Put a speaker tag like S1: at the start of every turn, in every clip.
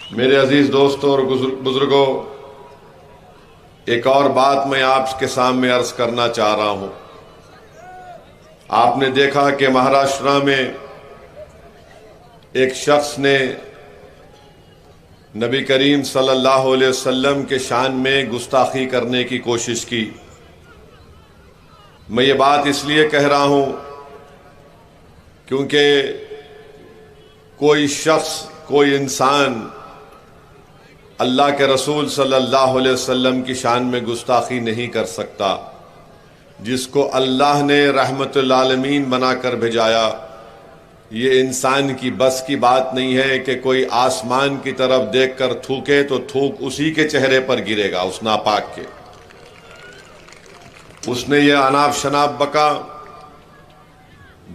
S1: मेरे अजीज दोस्तों और बुजुर्गों, एक और बात मैं आपके सामने अर्ज करना चाह रहा हूं। आपने देखा कि महाराष्ट्र में एक शख्स ने नबी करीम सल्लल्लाहु अलैहि वसल्लम के शान में गुस्ताखी करने की कोशिश की। मैं ये बात इसलिए कह रहा हूं क्योंकि कोई शख्स, कोई इंसान अल्लाह के रसूल सल्लल्लाहु अलैहि वसल्लम की शान में गुस्ताखी नहीं कर सकता। जिसको अल्लाह ने रहमतुल आलमीन बनाकर भेजाया, ये इंसान की बस की बात नहीं है कि कोई आसमान की तरफ देखकर थूके तो थूक उसी के चेहरे पर गिरेगा, उस नापाक के। उसने ये अनाप शनाप बका।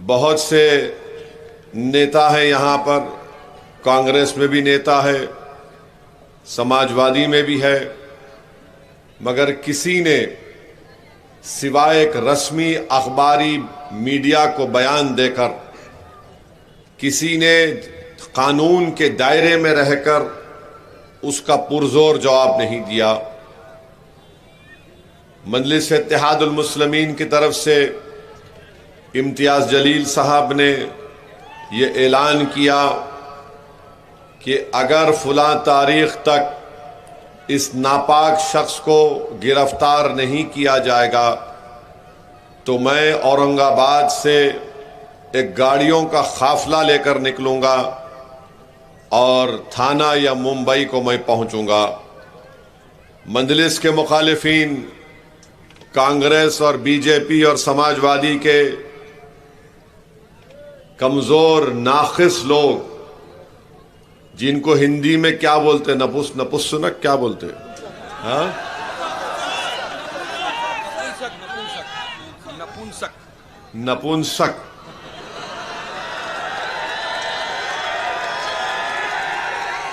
S1: बहुत से नेता हैं यहाँ पर, कांग्रेस में भी नेता है, समाजवादी में भी है, मगर किसी ने सिवाय एक रस्मी अखबारी मीडिया को बयान देकर, किसी ने कानून के दायरे में रहकर उसका पुरजोर जवाब नहीं दिया। मजलिस इत्तेहादुल मुस्लिमीन की तरफ से इम्तियाज जलील साहब ने ये ऐलान किया कि अगर फुला तारीख तक इस नापाक शख्स को गिरफ्तार नहीं किया जाएगा तो मैं औरंगाबाद से एक गाड़ियों का काफिला लेकर निकलूंगा और थाना या मुंबई को मैं पहुंचूंगा। मजलिस के मुखालिफिन, कांग्रेस और बीजेपी और समाजवादी के कमजोर नाखिस लोग, जिनको हिंदी में क्या बोलते, नपुंसक क्या बोलते, हाँ, नपुंसक।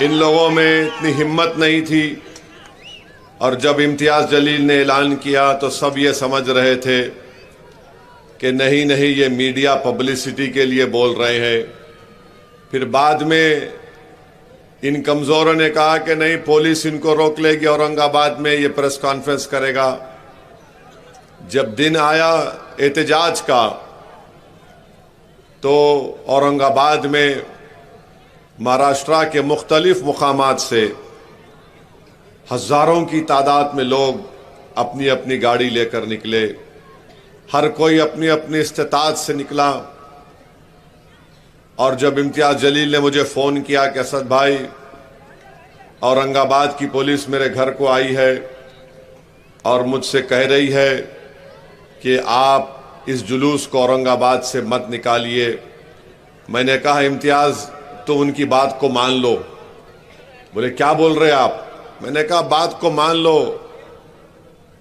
S1: इन लोगों में इतनी हिम्मत नहीं थी, और जब इम्तियाज जलील ने ऐलान किया तो सब ये समझ रहे थे कि नहीं नहीं, ये मीडिया पब्लिसिटी के लिए बोल रहे हैं। फिर बाद में इन कमजोरों ने कहा कि नहीं, पुलिस इनको रोक लेगी, औरंगाबाद में ये प्रेस कॉन्फ्रेंस करेगा। जब दिन आया एहतजाज का तो औरंगाबाद में महाराष्ट्र के मुख्तलिफ मुकामात से हजारों की तादाद में लोग अपनी अपनी गाड़ी लेकर निकले। हर कोई अपनी अपनी इस्तेताअत से निकला। और जब इम्तियाज जलील ने मुझे फ़ोन किया कि असद भाई, औरंगाबाद की पुलिस मेरे घर को आई है और मुझसे कह रही है कि आप इस जुलूस को औरंगाबाद से मत निकालिए। मैंने कहा इम्तियाज, तो उनकी बात को मान लो। बोले क्या बोल रहे आप? मैंने कहा बात को मान लो।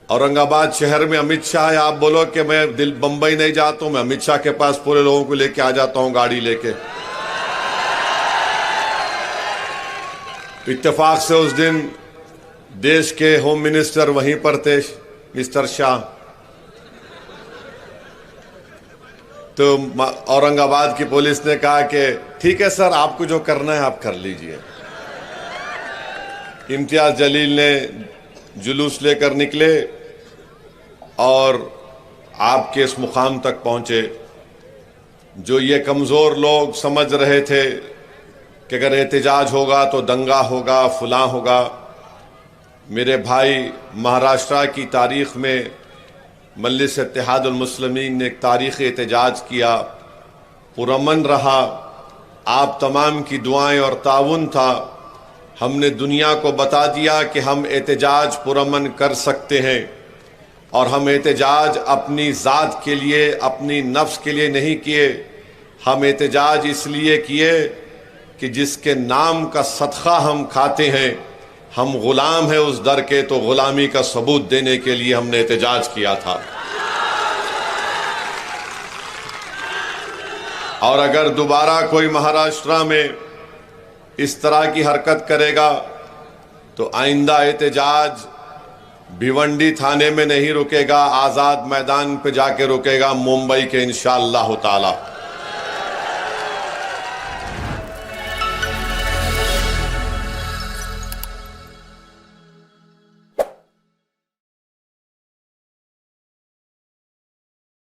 S1: औरंगाबाद शहर में अमित शाह है, आप बोलो कि मैं बंबई नहीं जाता हूं, मैं अमित शाह के पास पूरे लोगों को लेके आ जाता हूं गाड़ी लेके। इत्तेफाक से उस दिन देश के होम मिनिस्टर वहीं पर थे, मिस्टर शाह। तो औरंगाबाद की पुलिस ने कहा कि ठीक है सर, आपको जो करना है आप कर लीजिए। इम्तियाज जलील ने जुलूस लेकर निकले और आपके इस मुकाम तक पहुंचे। जो ये कमज़ोर लोग समझ रहे थे कि अगर एहतजाज होगा तो दंगा होगा, फलां होगा, मेरे भाई, महाराष्ट्र की तारीख़ में मजलिस इत्तेहादुल मुस्लिमीन ने एक तारीख़ी एहतजाज किया, पुरअमन रहा। आप तमाम की दुआएं और ताउन था। हमने दुनिया को बता दिया कि हम एहतजाज पुरअमन कर सकते हैं, और हम एहतजाज अपनी ज़ात के लिए, अपनी नफ्स के लिए नहीं किए। हम एहतजाज इसलिए किए कि जिसके नाम का सदका हम खाते हैं, हम गुलाम हैं उस दर के, तो गुलामी का सबूत देने के लिए हमने एहतजाज किया था। और अगर दोबारा कोई महाराष्ट्र में इस तरह की हरकत करेगा तो आइंदा एहतजाज भिवंडी थाने में नहीं रुकेगा, आज़ाद मैदान पे जाके रुकेगा, मुंबई के इंशाअल्लाह ताला।